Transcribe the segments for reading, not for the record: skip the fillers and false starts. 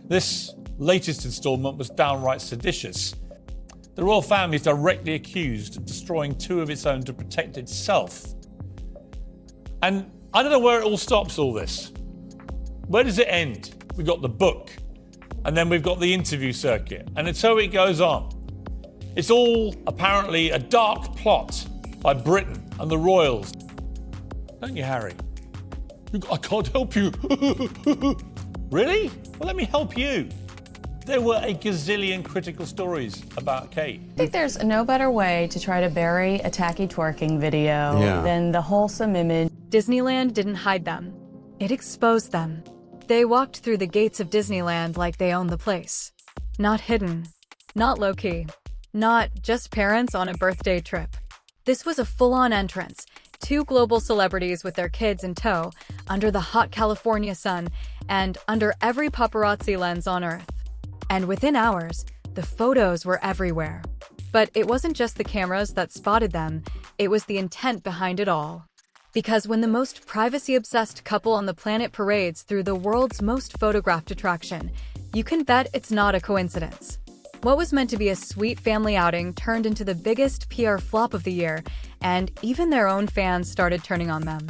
This latest instalment was downright seditious. The royal family is directly accused of destroying two of its own to protect itself. And I don't know where it all stops, all this. Where does it end? We've got the book, and then we've got the interview circuit, and so it goes on. It's all apparently a dark plot by Britain and the royals. Don't you, Harry? I can't help you. Really? Well, let me help you. There were a gazillion critical stories about Kate. I think there's no better way to try to bury a tacky twerking video than the wholesome image. Disneyland didn't hide them. It exposed them. They walked through the gates of Disneyland like they owned the place. Not hidden. Not low-key. Not just parents on a birthday trip. This was a full-on entrance. Two global celebrities with their kids in tow, under the hot California sun, and under every paparazzi lens on Earth. And within hours, the photos were everywhere. But it wasn't just the cameras that spotted them, it was the intent behind it all. Because when the most privacy-obsessed couple on the planet parades through the world's most photographed attraction, you can bet it's not a coincidence. What was meant to be a sweet family outing turned into the biggest PR flop of the year, and even their own fans started turning on them.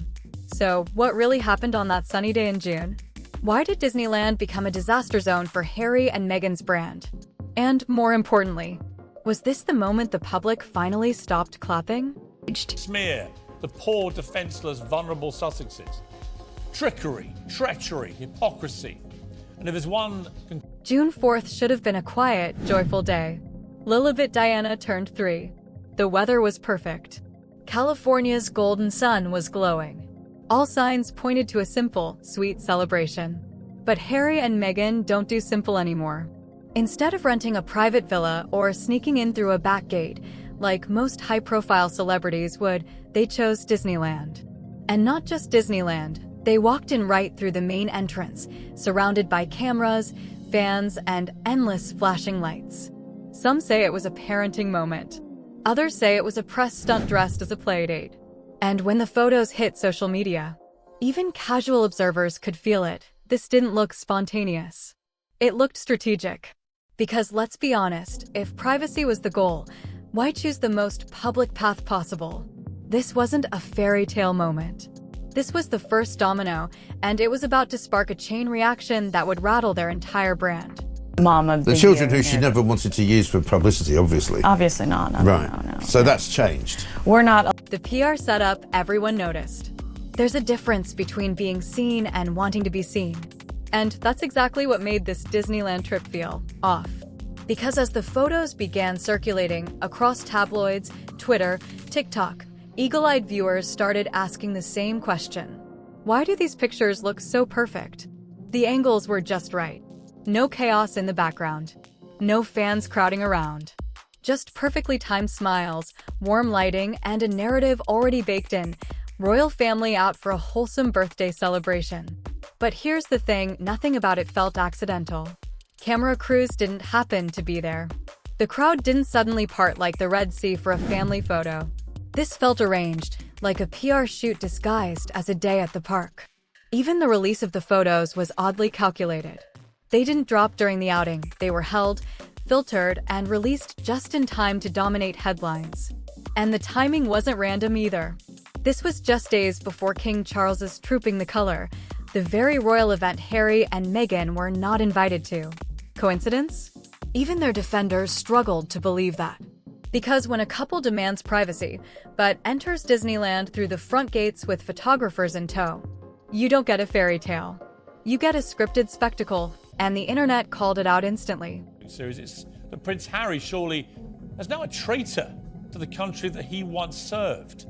So, what really happened on that sunny day in June? Why did Disneyland become a disaster zone for Harry and Meghan's brand? And more importantly, was this the moment the public finally stopped clapping? Smear the poor, defenceless, vulnerable Sussexes. Trickery, treachery, hypocrisy. And if there's one... June 4th should have been a quiet, joyful day. Lilibet Diana turned 3. The weather was perfect. California's golden sun was glowing. All signs pointed to a simple, sweet celebration. But Harry and Meghan don't do simple anymore. Instead of renting a private villa or sneaking in through a back gate, like most high-profile celebrities would, they chose Disneyland. And not just Disneyland. They walked in right through the main entrance, surrounded by cameras, fans, and endless flashing lights. Some say it was a parenting moment. Others say it was a press stunt dressed as a playdate. And when the photos hit social media, even casual observers could feel it. This didn't look spontaneous. It looked strategic. Because let's be honest, if privacy was the goal, why choose the most public path possible? This wasn't a fairy tale moment. This was the first domino, and it was about to spark a chain reaction that would rattle their entire brand. Mom of the children who she never wanted to use for publicity, obviously. Obviously not. No, right. No. So that's changed. We're not... The PR setup, everyone noticed. There's a difference between being seen and wanting to be seen. And that's exactly what made this Disneyland trip feel off. Because as the photos began circulating across tabloids, Twitter, TikTok, eagle-eyed viewers started asking the same question. Why do these pictures look so perfect? The angles were just right. No chaos in the background. No fans crowding around. Just perfectly timed smiles, warm lighting, and a narrative already baked in. Royal family out for a wholesome birthday celebration. But here's the thing, nothing about it felt accidental. Camera crews didn't happen to be there. The crowd didn't suddenly part like the Red Sea for a family photo. This felt arranged, like a PR shoot disguised as a day at the park. Even the release of the photos was oddly calculated. They didn't drop during the outing, they were held, filtered, and released just in time to dominate headlines. And the timing wasn't random either. This was just days before King Charles's Trooping the Colour, the very royal event Harry and Meghan were not invited to. Coincidence? Even their defenders struggled to believe that. Because when a couple demands privacy, but enters Disneyland through the front gates with photographers in tow, you don't get a fairy tale. You get a scripted spectacle, and the internet called it out instantly. It's that Prince Harry surely is now a traitor to the country that he once served.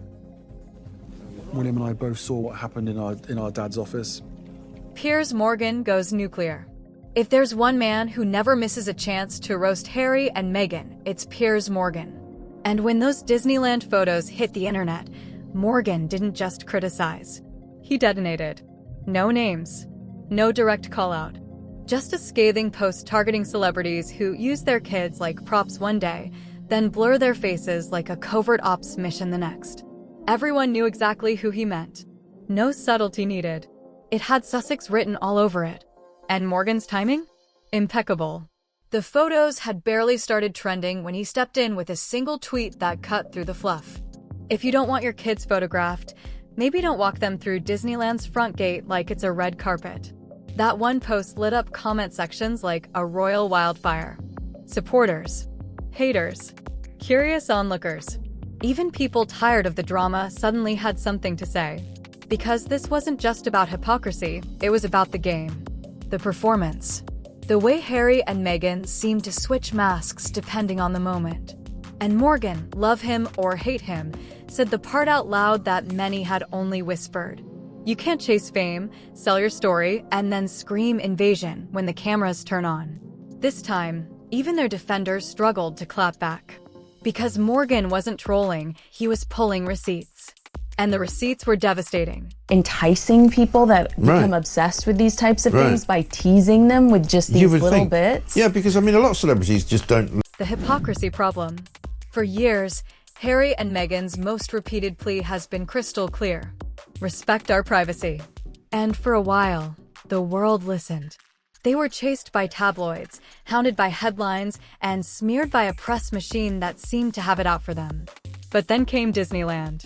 William and I both saw what happened in our dad's office. Piers Morgan goes nuclear. If there's one man who never misses a chance to roast Harry and Meghan, it's Piers Morgan. And when those Disneyland photos hit the internet, Morgan didn't just criticize. He detonated. No names. No direct call-out. Just a scathing post targeting celebrities who use their kids like props one day, then blur their faces like a covert ops mission the next. Everyone knew exactly who he meant. No subtlety needed. It had Sussex written all over it. And Morgan's timing? Impeccable. The photos had barely started trending when he stepped in with a single tweet that cut through the fluff. If you don't want your kids photographed, maybe don't walk them through Disneyland's front gate like it's a red carpet. That one post lit up comment sections like a royal wildfire. Supporters, haters, curious onlookers. Even people tired of the drama suddenly had something to say. Because this wasn't just about hypocrisy, it was about the game. The performance. The way Harry and Meghan seemed to switch masks depending on the moment. And Morgan, love him or hate him, said the part out loud that many had only whispered. You can't chase fame, sell your story, and then scream invasion when the cameras turn on. This time, even their defenders struggled to clap back. Because Morgan wasn't trolling, he was pulling receipts. And the receipts were devastating. Enticing people that become obsessed with these types of things by teasing them with just these little bits. Yeah, because I mean, a lot of celebrities just don't. The hypocrisy problem. For years, Harry and Meghan's most repeated plea has been crystal clear. Respect our privacy. And for a while, the world listened. They were chased by tabloids, hounded by headlines, and smeared by a press machine that seemed to have it out for them. But then came Disneyland.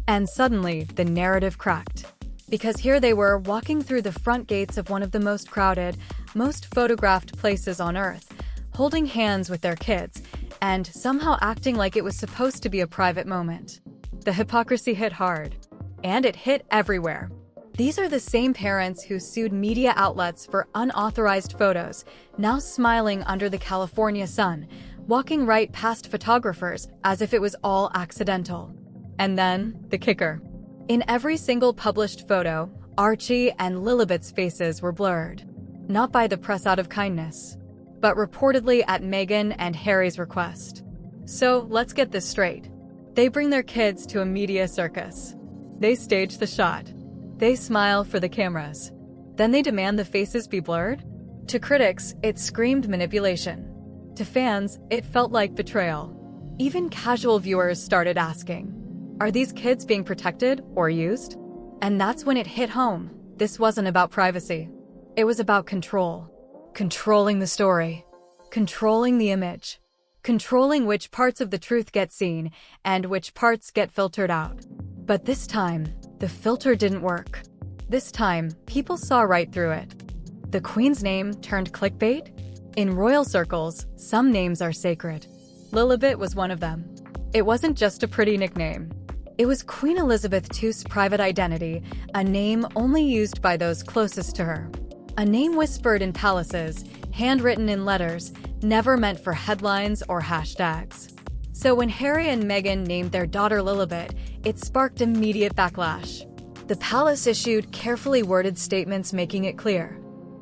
And suddenly, the narrative cracked. Because here they were, walking through the front gates of one of the most crowded, most photographed places on Earth, holding hands with their kids, and somehow acting like it was supposed to be a private moment. The hypocrisy hit hard. And it hit everywhere. These are the same parents who sued media outlets for unauthorized photos, now smiling under the California sun, walking right past photographers as if it was all accidental. And then, the kicker. In every single published photo, Archie and Lilibet's faces were blurred. Not by the press out of kindness, but reportedly at Meghan and Harry's request. So, let's get this straight. They bring their kids to a media circus. They stage the shot. They smile for the cameras. Then they demand the faces be blurred? To critics, it screamed manipulation. To fans, it felt like betrayal. Even casual viewers started asking, are these kids being protected or used? And that's when it hit home. This wasn't about privacy. It was about control. Controlling the story. Controlling the image. Controlling which parts of the truth get seen and which parts get filtered out. But this time, the filter didn't work. This time, people saw right through it. The Queen's name turned clickbait? In royal circles, some names are sacred. Lilibet was one of them. It wasn't just a pretty nickname. It was Queen Elizabeth II's private identity, a name only used by those closest to her. A name whispered in palaces, handwritten in letters, never meant for headlines or hashtags. So when Harry and Meghan named their daughter Lilibet, it sparked immediate backlash. The palace issued carefully worded statements making it clear.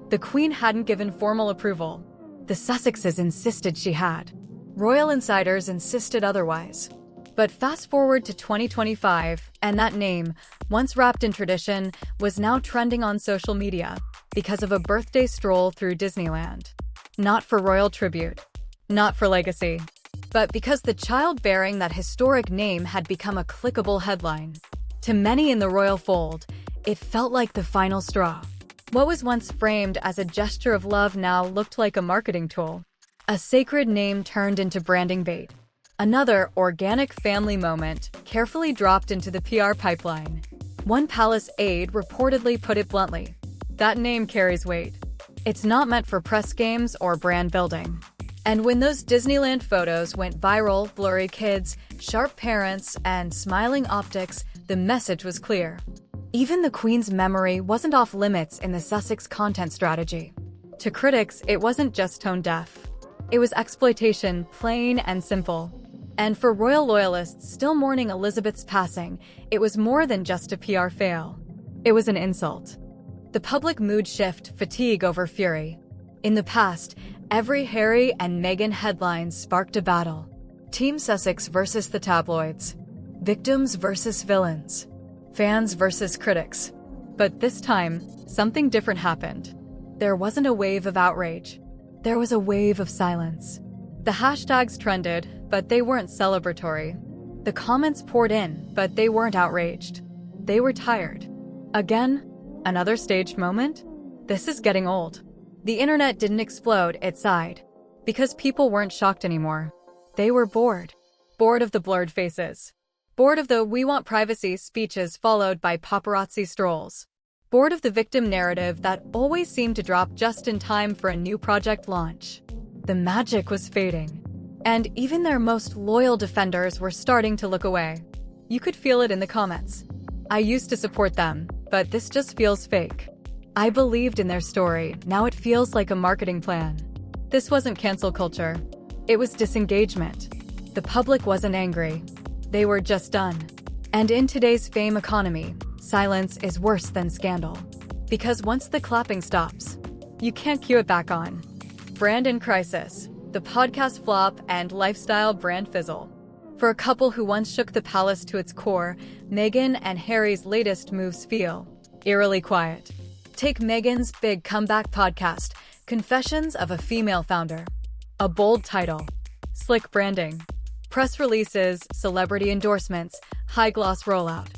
The Queen hadn't given formal approval. The Sussexes insisted she had. Royal insiders insisted otherwise. But fast forward to 2025, and that name, once wrapped in tradition, was now trending on social media because of a birthday stroll through Disneyland. Not for royal tribute, not for legacy, but because the child bearing that historic name had become a clickable headline. To many in the royal fold, it felt like the final straw. What was once framed as a gesture of love now looked like a marketing tool. A sacred name turned into branding bait. Another organic family moment carefully dropped into the PR pipeline. One palace aide reportedly put it bluntly. That name carries weight. It's not meant for press games or brand building. And when those Disneyland photos went viral, blurry kids, sharp parents, and smiling optics, the message was clear. Even the Queen's memory wasn't off limits in the Sussex content strategy. To critics, it wasn't just tone deaf. It was exploitation, plain and simple. And for royal loyalists still mourning Elizabeth's passing, it was more than just a PR fail. It was an insult. The public mood shift, fatigue over fury. In the past, every Harry and Meghan headline sparked a battle. Team Sussex versus the tabloids. Victims versus villains. Fans versus critics. But this time, something different happened. There wasn't a wave of outrage. There was a wave of silence. The hashtags trended, but they weren't celebratory. The comments poured in, but they weren't outraged. They were tired. Again, another staged moment? This is getting old. The internet didn't explode, it sighed. Because people weren't shocked anymore. They were bored. Bored of the blurred faces. Bored of the "we want privacy" speeches followed by paparazzi strolls. Bored of the victim narrative that always seemed to drop just in time for a new project launch. The magic was fading. And even their most loyal defenders were starting to look away. You could feel it in the comments. I used to support them, but this just feels fake. I believed in their story, now it feels like a marketing plan. This wasn't cancel culture. It was disengagement. The public wasn't angry. They were just done. And in today's fame economy, silence is worse than scandal. Because once the clapping stops, you can't cue it back on. Brand in crisis, the podcast flop, and lifestyle brand fizzle. For a couple who once shook the palace to its core, Meghan and Harry's latest moves feel eerily quiet. Take Meghan's big comeback podcast, Confessions of a Female Founder. A bold title, slick branding, press releases, celebrity endorsements, high-gloss rollout.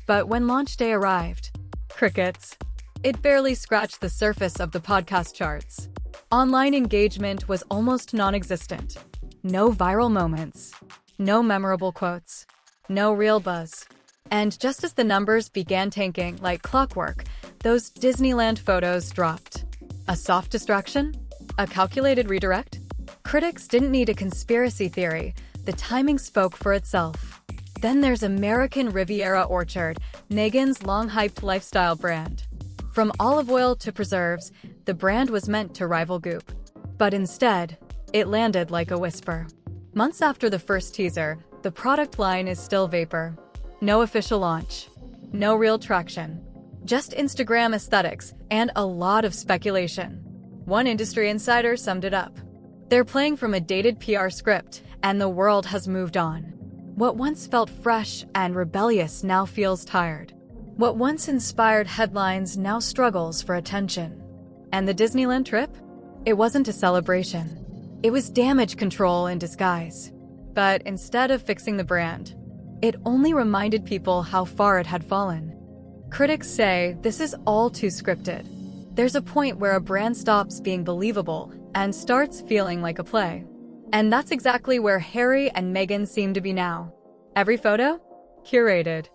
But when launch day arrived, crickets. It barely scratched the surface of the podcast charts. Online engagement was almost non-existent. No viral moments. No memorable quotes. No real buzz. And just as the numbers began tanking like clockwork, those Disneyland photos dropped. A soft distraction? A calculated redirect? Critics didn't need a conspiracy theory. The timing spoke for itself. Then there's American Riviera Orchard, Meghan's long-hyped lifestyle brand. From olive oil to preserves, the brand was meant to rival Goop. But instead, it landed like a whisper. Months after the first teaser, the product line is still vapor. No official launch. No real traction. Just Instagram aesthetics and a lot of speculation. One industry insider summed it up. They're playing from a dated PR script, and the world has moved on. What once felt fresh and rebellious now feels tired. What once inspired headlines now struggles for attention. And the Disneyland trip? It wasn't a celebration. It was damage control in disguise. But instead of fixing the brand, it only reminded people how far it had fallen. Critics say this is all too scripted. There's a point where a brand stops being believable and starts feeling like a play. And that's exactly where Harry and Meghan seem to be now. Every photo? Curated.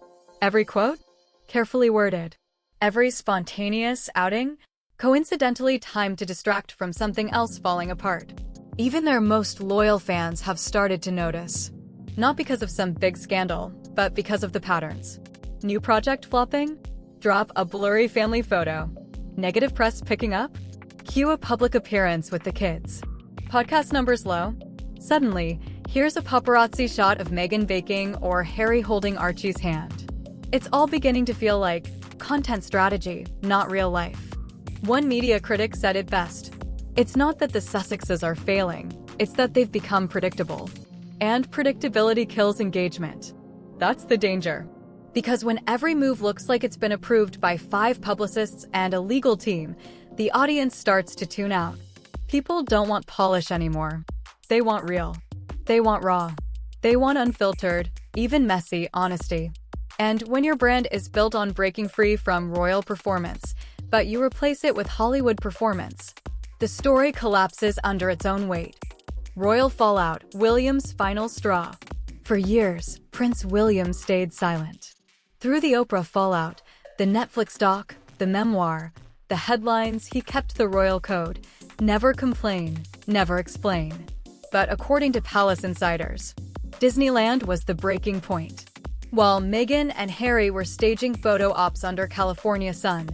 Every quote? Carefully worded. Every spontaneous outing? Coincidentally timed to distract from something else falling apart. Even their most loyal fans have started to notice. Not because of some big scandal, but because of the patterns. New project flopping? Drop a blurry family photo. Negative press picking up? Cue a public appearance with the kids. Podcast numbers low? Suddenly, here's a paparazzi shot of Meghan baking or Harry holding Archie's hand. It's all beginning to feel like content strategy, not real life. One media critic said it best. It's not that the Sussexes are failing, it's that they've become predictable. And predictability kills engagement. That's the danger. Because when every move looks like it's been approved by 5 publicists and a legal team, the audience starts to tune out. People don't want polish anymore. They want real. They want raw. They want unfiltered, even messy honesty. And when your brand is built on breaking free from royal performance, but you replace it with Hollywood performance, the story collapses under its own weight. Royal fallout, William's final straw. For years, Prince William stayed silent. Through the Oprah fallout, the Netflix doc, the memoir, the headlines, he kept the royal code. Never complain, never explain. But according to palace insiders, Disneyland was the breaking point. While Meghan and Harry were staging photo ops under California sun,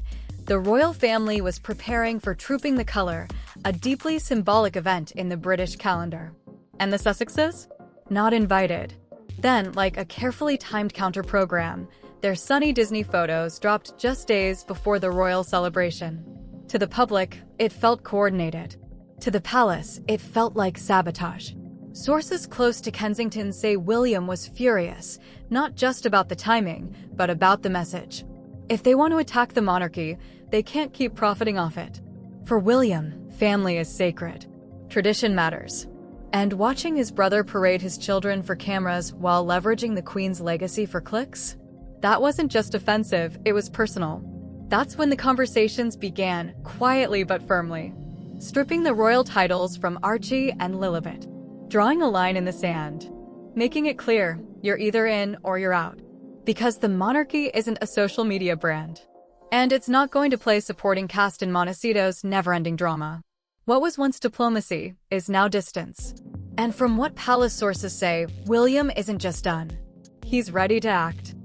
the royal family was preparing for Trooping the Colour, a deeply symbolic event in the British calendar. And the Sussexes? Not invited. Then, like a carefully timed counter-program, their sunny Disney photos dropped just days before the royal celebration. To the public, it felt coordinated. To the palace, it felt like sabotage. Sources close to Kensington say William was furious, not just about the timing, but about the message. If they want to attack the monarchy, they can't keep profiting off it. For William, family is sacred. Tradition matters. And watching his brother parade his children for cameras while leveraging the Queen's legacy for clicks? That wasn't just offensive, it was personal. That's when the conversations began, quietly but firmly. stripping the royal titles from Archie and Lilibet, drawing a line in the sand, making it clear you're either in or you're out. Because the monarchy isn't a social media brand. And it's not going to play supporting cast in Montecito's never-ending drama. What was once diplomacy is now distance. And from what palace sources say, William isn't just done. He's ready to act.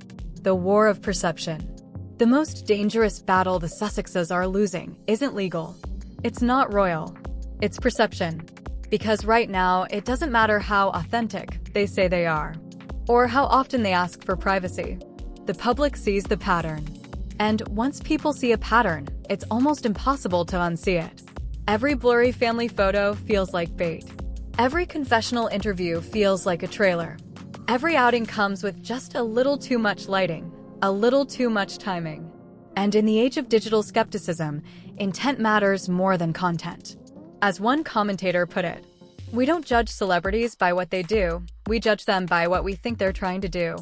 The war of perception. The most dangerous battle the Sussexes are losing isn't legal. It's not royal. It's perception. Because right now, it doesn't matter how authentic they say they are, or how often they ask for privacy. The public sees the pattern. And once people see a pattern, it's almost impossible to unsee it. Every blurry family photo feels like bait. Every confessional interview feels like a trailer. Every outing comes with just a little too much lighting, a little too much timing. And in the age of digital skepticism, intent matters more than content. As one commentator put it, we don't judge celebrities by what they do, we judge them by what we think they're trying to do.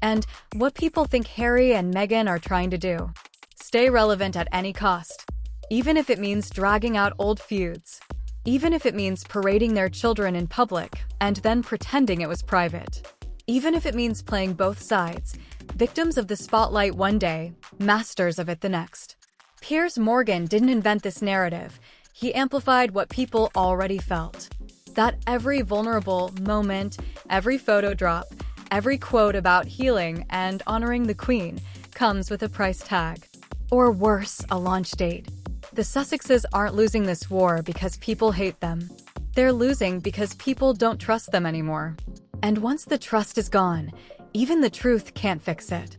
And what people think Harry and Meghan are trying to do. Stay relevant at any cost. Even if it means dragging out old feuds. Even if it means parading their children in public and then pretending it was private. Even if it means playing both sides, victims of the spotlight one day, masters of it the next. Piers Morgan didn't invent this narrative. He amplified what people already felt. That every vulnerable moment, every photo drop, every quote about healing and honoring the Queen comes with a price tag. Or worse, a launch date. The Sussexes aren't losing this war because people hate them. They're losing because people don't trust them anymore. And once the trust is gone, even the truth can't fix it.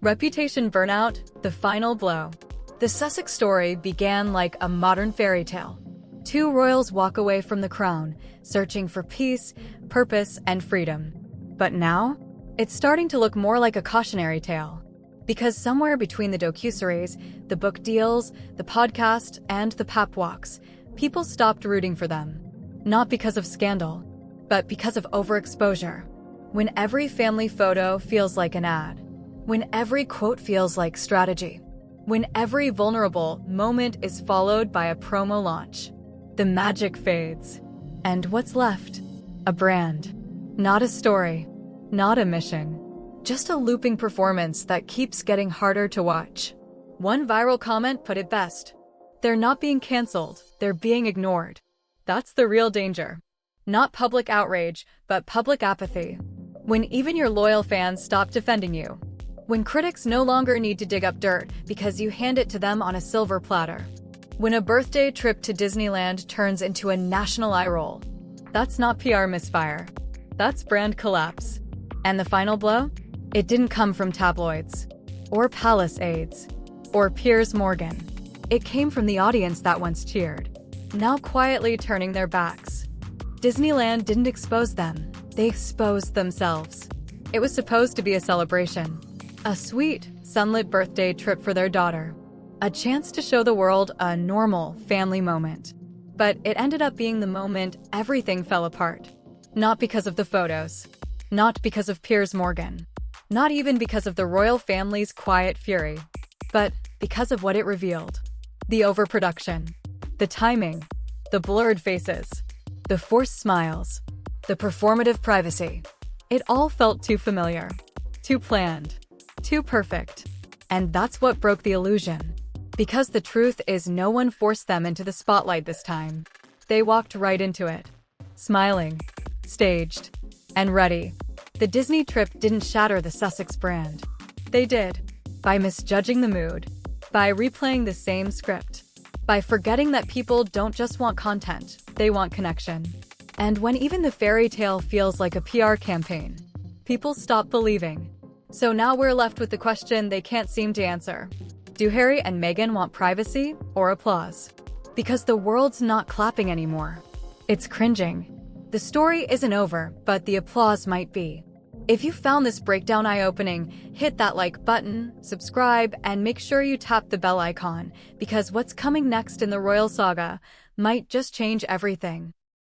Reputation burnout, the final blow. The Sussex story began like a modern fairy tale. Two royals walk away from the crown, searching for peace, purpose, and freedom. But now, it's starting to look more like a cautionary tale. Because somewhere between the docuseries, the book deals, the podcast, and the pap walks, people stopped rooting for them. Not because of scandal, but because of overexposure. When every family photo feels like an ad. When every quote feels like strategy. When every vulnerable moment is followed by a promo launch. The magic fades. And what's left? A brand. Not a story. Not a mission. Just a looping performance that keeps getting harder to watch. One viral comment put it best. They're not being canceled, they're being ignored. That's the real danger. Not public outrage, but public apathy. When even your loyal fans stop defending you. When critics no longer need to dig up dirt because you hand it to them on a silver platter. When a birthday trip to Disneyland turns into a national eye roll. That's not PR misfire. That's brand collapse. And the final blow? It didn't come from tabloids, or palace aides, or Piers Morgan. It came from the audience that once cheered, now quietly turning their backs. Disneyland didn't expose them, they exposed themselves. It was supposed to be a celebration, a sweet, sunlit birthday trip for their daughter, a chance to show the world a normal family moment. But it ended up being the moment everything fell apart. Not because of the photos, not because of Piers Morgan. Not even because of the royal family's quiet fury, but because of what it revealed. The overproduction, the timing, the blurred faces, the forced smiles, the performative privacy. It all felt too familiar, too planned, too perfect. And that's what broke the illusion. Because the truth is no one forced them into the spotlight this time. They walked right into it, smiling, staged, and ready. The Disney trip didn't shatter the Sussex brand. They did, by misjudging the mood, by replaying the same script, by forgetting that people don't just want content, they want connection. And when even the fairy tale feels like a PR campaign, people stop believing. So now we're left with the question they can't seem to answer. Do Harry and Meghan want privacy or applause? Because the world's not clapping anymore. It's cringing. The story isn't over, but the applause might be. If you found this breakdown eye-opening, hit that like button, subscribe, and make sure you tap the bell icon, because what's coming next in the royal saga might just change everything.